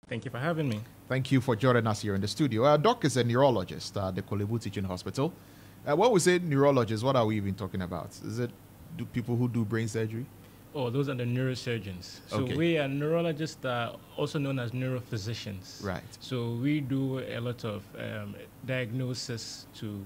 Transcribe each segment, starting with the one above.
Thank you for having me. Thank you for joining us here in the studio. Doc is a neurologist at the Kolebu Teaching Hospital. When we say neurologist, what are we even talking about? Is it people who do brain surgery? Oh, those are the neurosurgeons. So Okay. we are neurologists, also known as neurophysicians. Right. So we do a lot of diagnosis to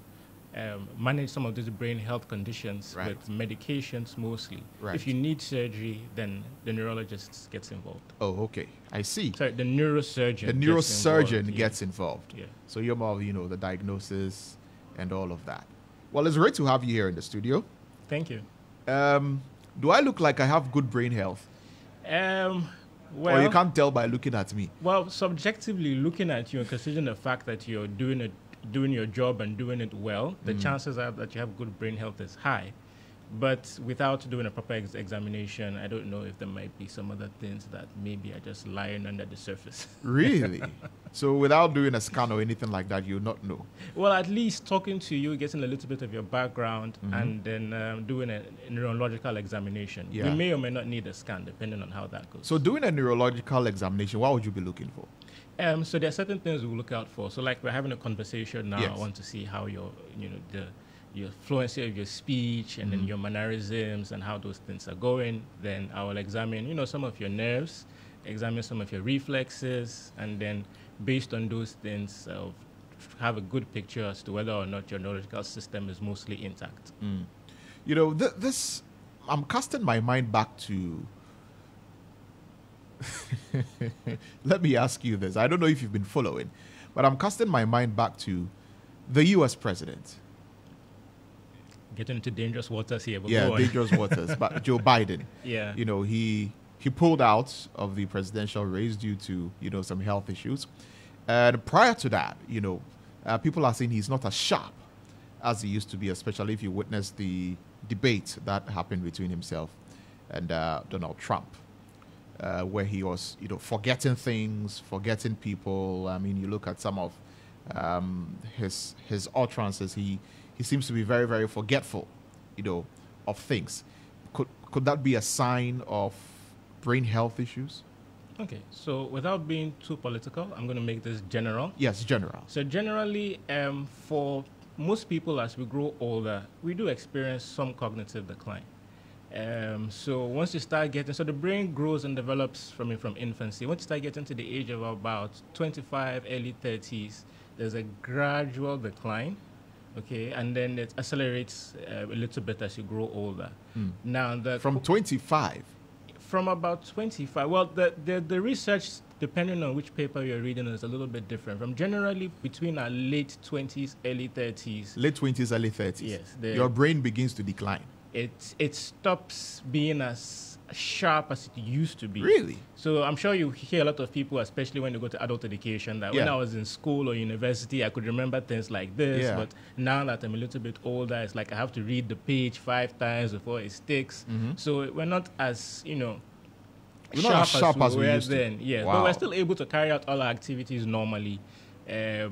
manage some of these brain health conditions Right. with medications mostly. Right. If you need surgery, then the neurologist gets involved. Oh, okay. I see. Sorry, the neurosurgeon. The gets neurosurgeon involved, gets involved. Yeah. So you're more of, the diagnosis and all of that. Well, it's great to have you here in the studio. Thank you. Do I look like I have good brain health? Well, Or you can't tell by looking at me? Well, subjectively looking at you and considering the fact that you're doing your job and doing it well, the chances are that you have good brain health is high. But without doing a proper examination, I don't know if there might be some other things that maybe are just lying under the surface. Really? So without doing a scan or anything like that, you'll not know? Well, at least talking to you, getting a little bit of your background, and then doing a neurological examination. Yeah. You may or may not need a scan, depending on how that goes. So doing a neurological examination, what would you be looking for? So there are certain things we look out for. So like we're having a conversation now, Yes. I want to see how your fluency of your speech and then your mannerisms and how those things are going. Then I will examine, some of your nerves, examine some of your reflexes, and then based on those things, I'll have a good picture as to whether or not your neurological system is mostly intact. This, I'm casting my mind back to, let me ask you this. I don't know if you've been following, but I'm casting my mind back to the U.S. president. Getting into dangerous waters here, but Yeah, go on. dangerous waters. But Joe Biden, Yeah. he pulled out of the presidential race due to, some health issues. And prior to that, people are saying he's not as sharp as he used to be, especially if you witness the debate that happened between himself and Donald Trump, where he was, forgetting things, forgetting people. I mean, you look at some of his utterances, he seems to be very, very forgetful, of things. Could that be a sign of brain health issues? Okay, so without being too political, I'm going to make this general. Yes, general. So generally, for most people, as we grow older, we do experience some cognitive decline. So once you start getting, so the brain grows and develops from infancy. Once you start getting to the age of about 25, early 30s, there's a gradual decline. Okay, and then it accelerates a little bit as you grow older. Now, From 25. From about 25. Well, the research, depending on which paper you're reading, is a little bit different. From generally between our late 20s, early 30s. Late 20s, early 30s. Yes. Your brain begins to decline. It stops being as sharp as it used to be. Really? So I'm sure you hear a lot of people, especially when they go to adult education, that when Yeah. I was in school or university, I could remember things like this. Yeah. But now that I'm a little bit older, it's like I have to read the page 5 times before it sticks. So we're not as, We're not as sharp as we were used to. then. Yes, Wow. but we're still able to carry out all our activities normally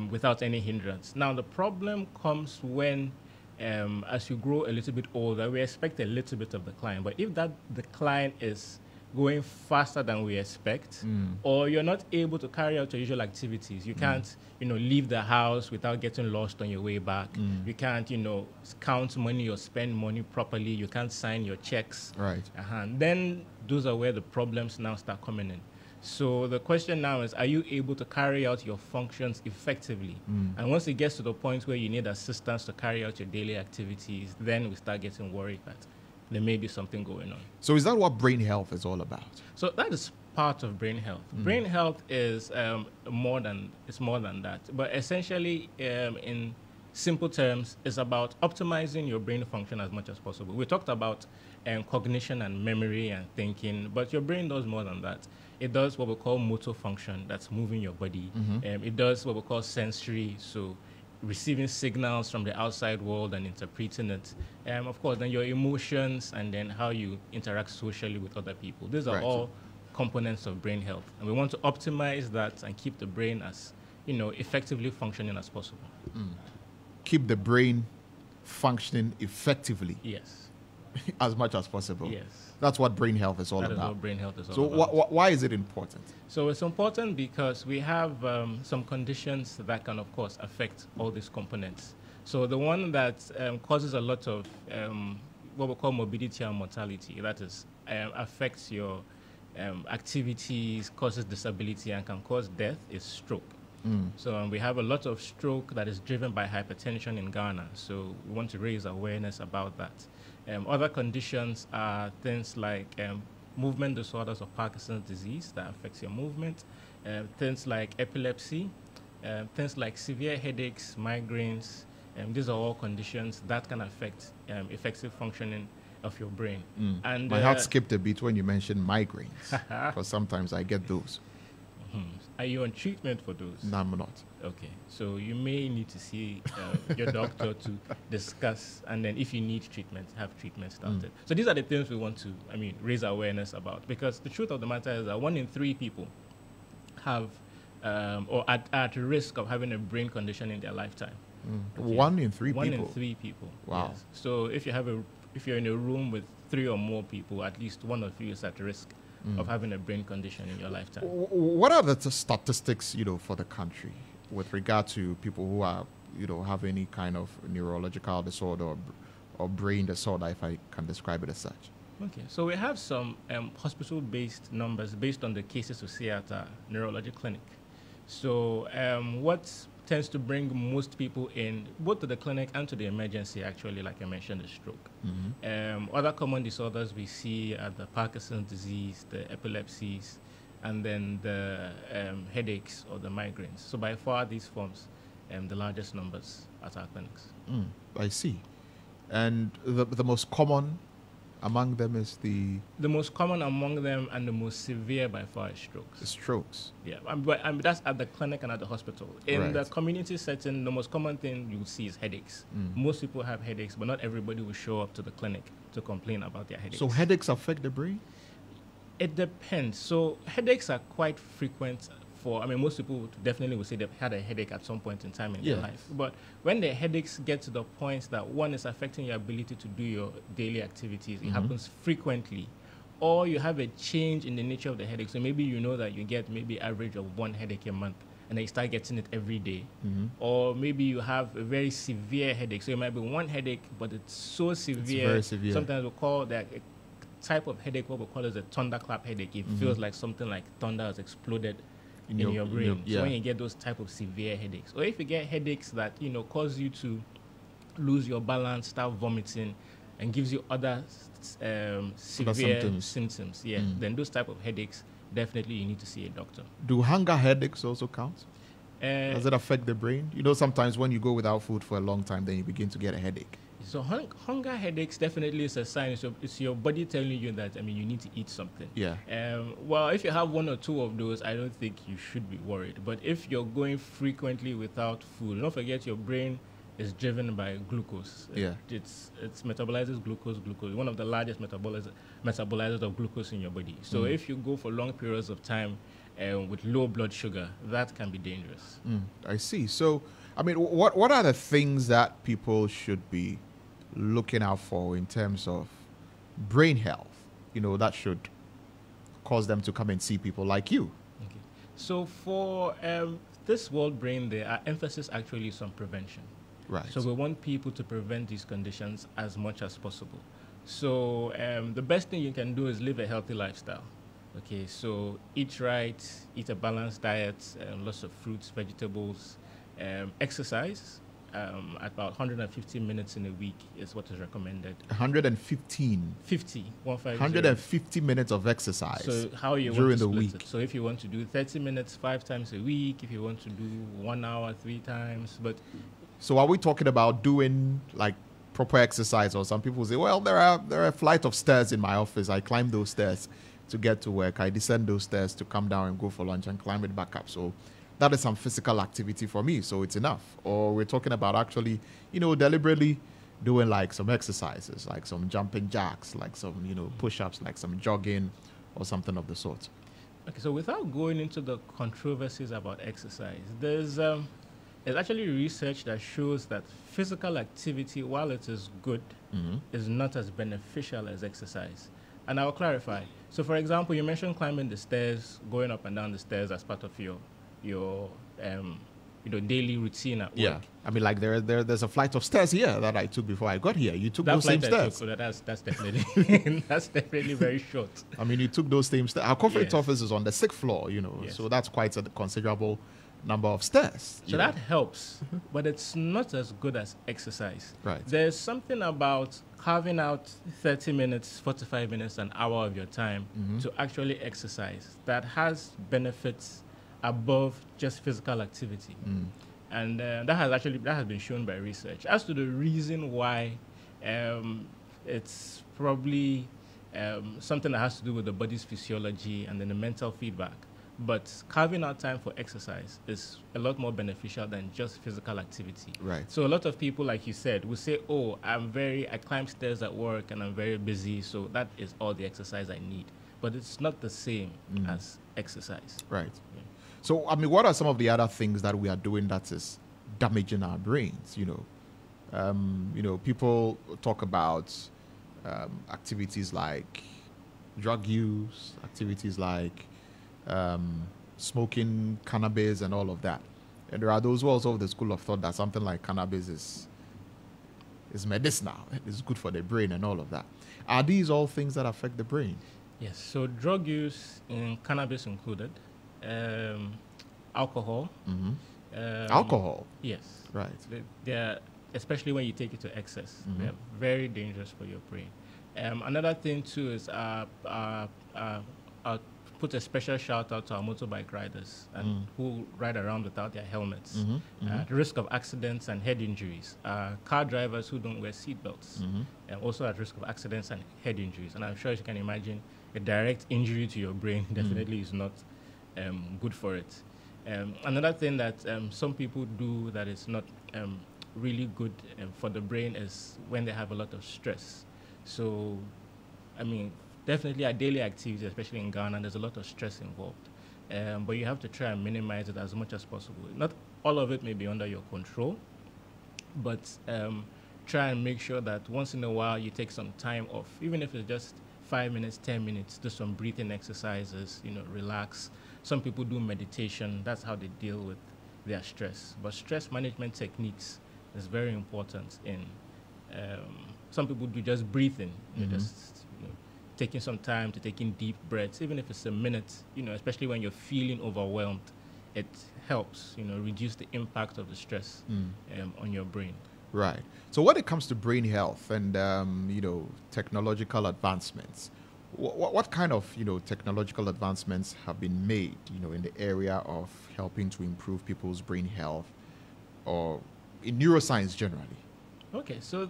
without any hindrance. Now, the problem comes when as you grow a little bit older, we expect a little bit of decline. But if that decline is going faster than we expect, or you're not able to carry out your usual activities, you can't, leave the house without getting lost on your way back. You can't, count money or spend money properly. You can't sign your checks. Right. Then those are where the problems now start coming in. So the question now is, are you able to carry out your functions effectively? And once it gets to the point where you need assistance to carry out your daily activities, then we start getting worried that there may be something going on. So is that what brain health is all about? So that is part of brain health. Brain health is more than that. But essentially, in simple terms, it's about optimizing your brain function as much as possible. We talked about cognition and memory and thinking, but your brain does more than that. It does what we call motor function, that's moving your body. It does what we call sensory, so receiving signals from the outside world and interpreting it. Of course, then your emotions and then how you interact socially with other people. These are Right. all components of brain health. And we want to optimize that and keep the brain as, effectively functioning as possible. Keep the brain functioning effectively. Yes. as much as possible. Yes. That's what brain health is all That is about. what brain health is all So about. why is it important? So it's important because we have some conditions that can, of course, affect all these components. So the one that causes a lot of what we call morbidity and mortality, that is, affects your activities, causes disability, and can cause death, is stroke. So we have a lot of stroke that is driven by hypertension in Ghana. So we want to raise awareness about that. Other conditions are things like movement disorders of Parkinson's disease that affects your movement, things like epilepsy, things like severe headaches, migraines. These are all conditions that can affect effective functioning of your brain. And My heart skipped a bit when you mentioned migraines, because sometimes I get those. Are you on treatment for those? No, I'm not. Okay, so you may need to see your doctor to discuss, and then if you need treatment, have treatment started. So these are the things we want to, raise awareness about, because the truth of the matter is that 1 in 3 people have or are at risk of having a brain condition in their lifetime. Okay. 1 in 3 people? 1 in 3 people. Wow. Yes. So if you're in a room with 3 or more people, at least one of you is at risk of having a brain condition in your lifetime. What are the statistics, for the country with regard to people who are, have any kind of neurological disorder or brain disorder, if I can describe it as such? Okay, so we have some hospital-based numbers based on the cases we see at our neurology clinic. So what tends to bring most people in, both to the clinic and to the emergency, actually, like I mentioned, is stroke. Other common disorders we see are the Parkinson's disease, the epilepsies, and then the headaches or the migraines. So by far, these forms the largest numbers at our clinics. I see. And the most common among them is the most common among them and the most severe by far is strokes. Strokes. Yeah, but that's at the clinic and at the hospital. In Right. the community setting, the most common thing you will see is headaches. Most people have headaches, but not everybody will show up to the clinic to complain about their headaches. So headaches affect the brain? It depends. So headaches are quite frequent for, most people definitely would say they've had a headache at some point in time in their life. But when the headaches get to the point that one is affecting your ability to do your daily activities, it happens frequently, or you have a change in the nature of the headache. So maybe you know that you get maybe average of 1 headache a month, and then you start getting it every day. Or maybe you have a very severe headache. So it might be 1 headache, but it's so severe. It's very severe. Sometimes we call that a type of headache, what we call is a thunderclap headache. It feels like something like thunder has exploded in your brain. So when you get those type of severe headaches, or if you get headaches that cause you to lose your balance, start vomiting, and gives you other severe symptoms, then those type of headaches, definitely you need to see a doctor. Do hunger headaches also count? Does it affect the brain? Sometimes when you go without food for a long time, then you begin to get a headache. So hunger headaches definitely is a sign. So it's your body telling you that you need to eat something. Yeah. Well, if you have 1 or 2 of those, I don't think you should be worried. But if you're going frequently without food, don't forget your brain is driven by glucose. Yeah. It metabolizes glucose. One of the largest metabolizers of glucose in your body. So if you go for long periods of time with low blood sugar, that can be dangerous. I see. So, what are the things that people should be looking out for in terms of brain health, that should cause them to come and see people like you? Okay. So for this World Brain Day, our emphasis actually is on prevention. Right. So we want people to prevent these conditions as much as possible. So the best thing you can do is live a healthy lifestyle. Okay, so eat right, eat a balanced diet, lots of fruits, vegetables, exercise. About 150 minutes in a week is what is recommended. 115. 150 minutes of exercise. So how you during want to the split week. it. So if you want to do 30 minutes 5 times a week, if you want to do 1 hour 3 times, but so are we talking about doing like proper exercise? Or some people say, well, there are a flight of stairs in my office. I climb those stairs to get to work. I descend those stairs to come down and go for lunch and climb it back up. So that is some physical activity for me, so it's enough. Or we're talking about actually, deliberately doing like some exercises, like some jumping jacks, like some, push-ups, like some jogging or something of the sort. Okay, so without going into the controversies about exercise, There's actually research that shows that physical activity, while it is good, is not as beneficial as exercise. And I'll clarify. So, for example, you mentioned climbing the stairs, going up and down the stairs as part of your daily routine at work. Yeah. I mean, like there's a flight of stairs here that I took before I got here. You took That those same flight I stairs. took, that's definitely that's definitely very short. I mean, you took those same stairs. Our corporate Yes. office is on the 6th floor, Yes. so that's quite a considerable number of stairs. So that helps, but it's not as good as exercise. Right. There's something about carving out 30 minutes, 45 minutes, an hour of your time to actually exercise that has benefits above just physical activity. And that has been shown by research. As to the reason why, it's probably something that has to do with the body's physiology and then the mental feedback. But carving out time for exercise is a lot more beneficial than just physical activity. Right. So a lot of people, like you said, will say, "Oh, I climb stairs at work and I'm very busy, so that is all the exercise I need." But it's not the same as exercise. Right. Yeah. So, I mean, what are some of the other things that we are doing that is damaging our brains? People talk about activities like drug use, activities like smoking cannabis and all of that. And there are those who also have the school of thought that something like cannabis is medicinal, it's good for the brain and all of that. Are these all things that affect the brain? Yes. So drug use, in cannabis included, alcohol. Alcohol? Yes. Right. They're, especially when you take it to excess, they're very dangerous for your brain. Another thing too is I'll put a special shout out to our motorbike riders and who ride around without their helmets. The risk of accidents and head injuries. Car drivers who don't wear seatbelts, also at risk of accidents and head injuries. And I'm sure, as you can imagine, a direct injury to your brain definitely is not good for it. Another thing that some people do that is not really good for the brain is when they have a lot of stress. So, I mean, definitely our daily activities, especially in Ghana, there's a lot of stress involved. But you have to try and minimize it as much as possible. Not all of it may be under your control, but try and make sure that once in a while you take some time off, even if it's just 5 minutes, 10 minutes, do some breathing exercises, relax. Some people do meditation. That's how they deal with their stress. But stress management techniques is very important in, some people do just breathing, just taking some time to taking deep breaths, even if it's a minute, especially when you're feeling overwhelmed, it helps, reduce the impact of the stress on your brain. Right. So when it comes to brain health and, technological advancements, what kind of, technological advancements have been made, in the area of helping to improve people's brain health or in neuroscience generally? Okay, so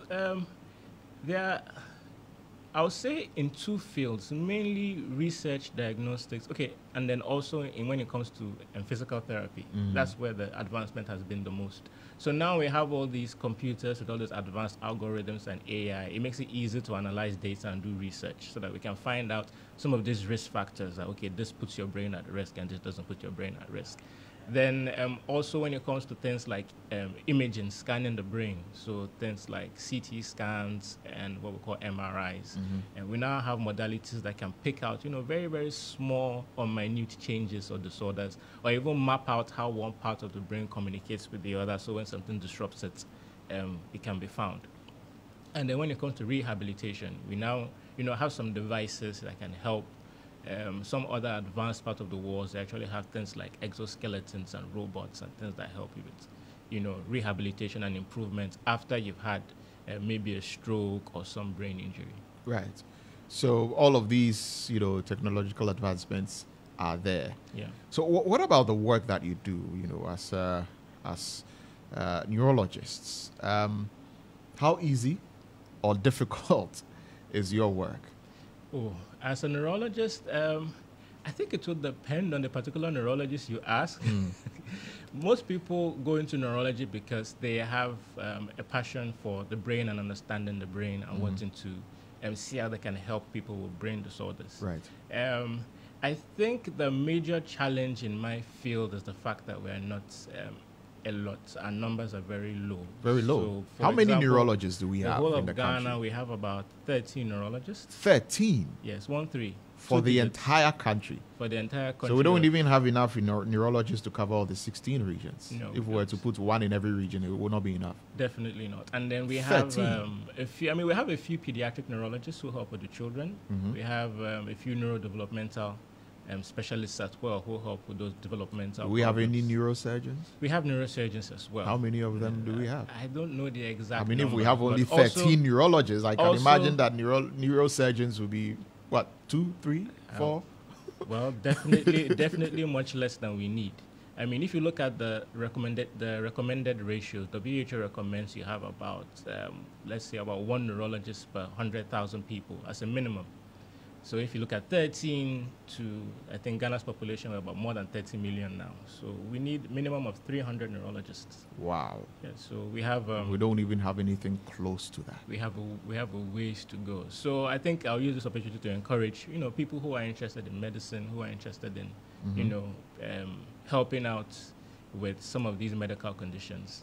I would say in two fields, mainly research, diagnostics, and then also when it comes to physical therapy, that's where the advancement has been the most. So now we have all these computers with all these advanced algorithms and AI. It makes it easy to analyze data and do research so that we can find out some of these risk factors that, this puts your brain at risk and this doesn't put your brain at risk. Then also when it comes to things like imaging, scanning the brain, so things like CT scans and what we call MRIs. And we now have modalities that can pick out, very, very small or minute changes or disorders, or even map out how one part of the brain communicates with the other, so when something disrupts it, it can be found. And then when it comes to rehabilitation, we now, have some devices that can help. Some other advanced part of the world, they actually have things like exoskeletons and robots and things that help you with, rehabilitation and improvement after you've had maybe a stroke or some brain injury. Right. So all of these, technological advancements are there. Yeah. So what about the work that you do, as neurologists? How easy or difficult is your work? Oh, as a neurologist, I think it would depend on the particular neurologist you ask. Most people go into neurology because they have a passion for the brain and understanding the brain and wanting to see how they can help people with brain disorders. Right. I think the major challenge in my field is the fact that we're not a lot. Our numbers are very low. Very low. So, for How many example, neurologists do we the have whole in of the Ghana, country? we have about 13 neurologists. 13 Yes, 13. for Two the digits. entire country. For the entire country. So we don't even have enough neurologists to cover all the 16 regions. No, If we were to put one in every region, it would not be enough. Definitely not. And then we have 13. a few. I mean, we have a few pediatric neurologists who help with the children. Mhm. We have a few neurodevelopmental specialists as well who help with those developmental. Do we have any problems. neurosurgeons? We have neurosurgeons as well. How many of them do we have? I don't know the exact. I mean, if we number, have only but also- 13 neurologists, I can also- imagine that neurosurgeons will be, what, 2, 3, 4? Well, definitely much less than we need. I mean, if you look at the recommended ratios, WHO recommends you have about, let's say, about one neurologist per 100,000 people as a minimum. So if you look at 13 to, I think Ghana's population, we're about more than 30 million now. So we need minimum of 300 neurologists. Wow. Yeah, so we have We don't even have anything close to that. we have a ways to go. So I think I'll use this opportunity to encourage, people who are interested in medicine, who are interested in, helping out with some of these medical conditions.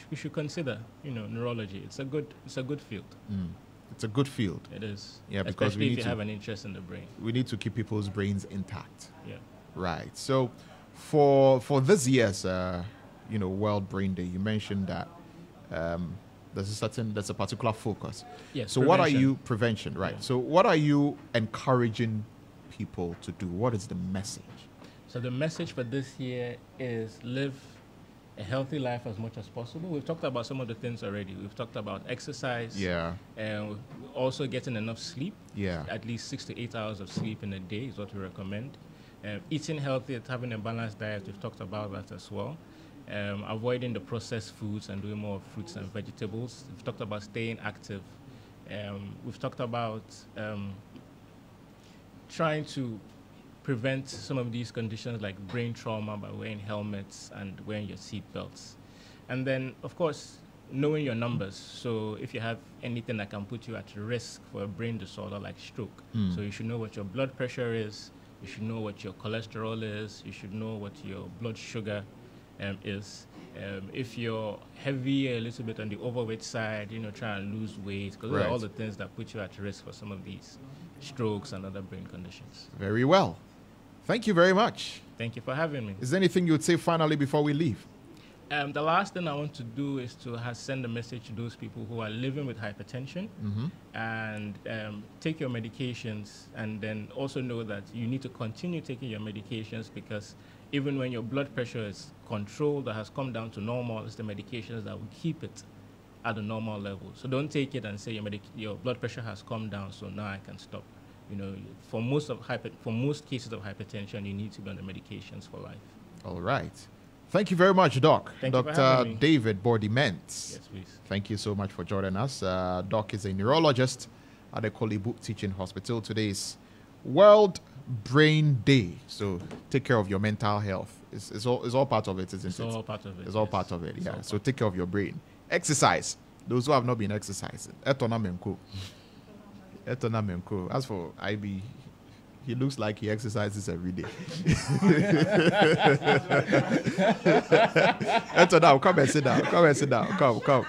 You should consider, neurology. It's a good field. It's a good field. It is. Yeah, because especially we if need you to- have an interest in the brain. We need to keep people's brains intact. Yeah. Right. So for this year's, World Brain Day, you mentioned that there's a particular focus. Yes. So what are prevention. you, prevention, right? Yeah. So what are you encouraging people to do? What is the message? So the message for this year is live a healthy life as much as possible. We've talked about some of the things already. We've talked about exercise. Yeah. And also getting enough sleep. Yeah. At least 6 to 8 hours of sleep in a day is what we recommend. Eating healthy, having a balanced diet, we've talked about that as well. Avoiding the processed foods and doing more fruits and vegetables. We've talked about staying active. We've talked about trying to prevent some of these conditions like brain trauma by wearing helmets and wearing your seat belts. And then, of course, knowing your numbers. So if you have anything that can put you at risk for a brain disorder like stroke, so you should know what your blood pressure is, you should know what your cholesterol is, you should know what your blood sugar is. If you're heavy, a little bit on the overweight side, try and lose weight, because those are all the things that put you at risk for some of these strokes and other brain conditions. Very well. Thank you very much. Thank you for having me. Is there anything you would say finally before we leave? The last thing I want to do is to send a message to those people who are living with hypertension and take your medications, and then also know that you need to continue taking your medications, because even when your blood pressure is controlled or has come down to normal, it's the medications that will keep it at a normal level. So don't take it and say your blood pressure has come down, so now I can stop. For most cases of hypertension, you need to be on the medications for life. All right. Thank you very much, Doc. Thank you for Dr. having me. David Bordiment. Yes, please. Thank you so much for joining us. Doc is a neurologist at the Kolibu Teaching Hospital. Today is World Brain Day. So take care of your mental health. It's all part of it, isn't It's it? all part of it. It's all yes. part of it, It's yeah. all So part. take care of your brain. Exercise. Those who have not been exercising. Etonamenko. Etonamenko. As for IB, he looks like he exercises every day. Etonam, come and sit down. Come and sit down. Come. Come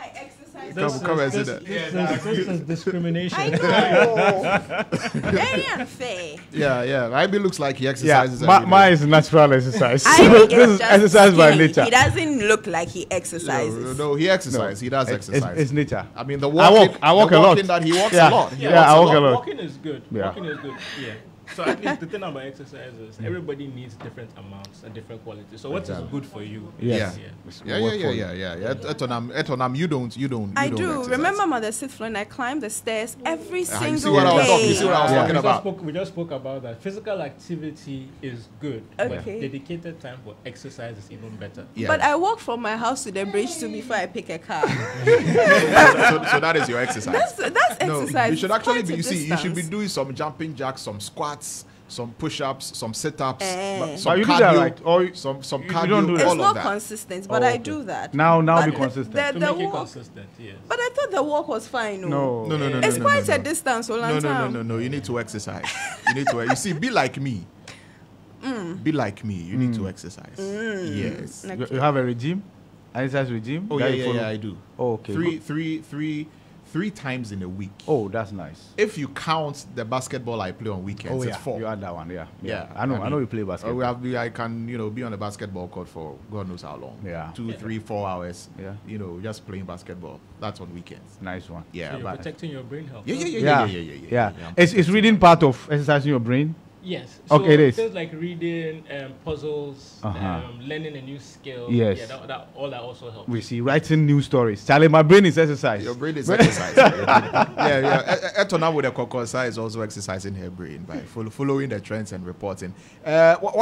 and sit down. This is discrimination. I know. Very unfair. Yeah. IB looks like he Yeah, exercises every day. mine is natural exercise. I think This is it's just exercise by skinny. nature. He doesn't look like he exercises. No, he exercises. He does It's- exercise. It's nature. I mean, the I walking, walk the a lot. walking that he walks Yeah. a lot. He Yeah, I walk a lot. Walking is good. Yeah. Walking is good. Yeah. So at least the thing about exercise is everybody needs different amounts and different qualities. So what is good for you? Yes. Yeah. Etonam, you don't I do. exercise. Remember Mother Sitflin, I climbed the stairs every you see single what I was talking- day. you see what I was talking about? We just spoke about that. Physical activity is good, but Okay. dedicated time for exercise is even better. Yeah. But I walk from my house to the bridge too before I pick a car. so that is your exercise. That's No, exercise. you should It's actually quite be. a You see, you should be distance. doing some jumping jacks, some squats, some push-ups, some sit-ups, some But you do cardio, that right, or some you cardio, don't do that. all It's of not that. consistent, but Oh, I okay. do that. Now But be the- consistent. To The make it walk, consistent, yes. but I thought the walk was fine. No. No. It's quite no. a distance, Olantam. No. You need to exercise. You need to. You see, be like me. Be like me. You need to exercise. Yes. You have a regime? Exercise regime? Oh, That yeah, you follow? I do. Oh, okay. Three times in a week. Oh, that's nice. If you count the basketball I play on weekends, it's 4. You had that one, yeah. Yeah, I know you play basketball. I can, be on a basketball court for God knows how long. Yeah. 2, 3, 4 hours. Yeah. Just playing basketball. That's on weekends. Nice one. Yeah, So you're but protecting your brain health. yeah. Is reading part of exercising your brain? Yes. Okay, it is. Things like reading, puzzles, Uh-huh. learning a new skill. Yes. Yeah, that also helps. We see writing new stories. Charlie, my brain is exercise. Your brain is exercising. Etona with a cocoa is also exercising her brain by following the trends and reporting. What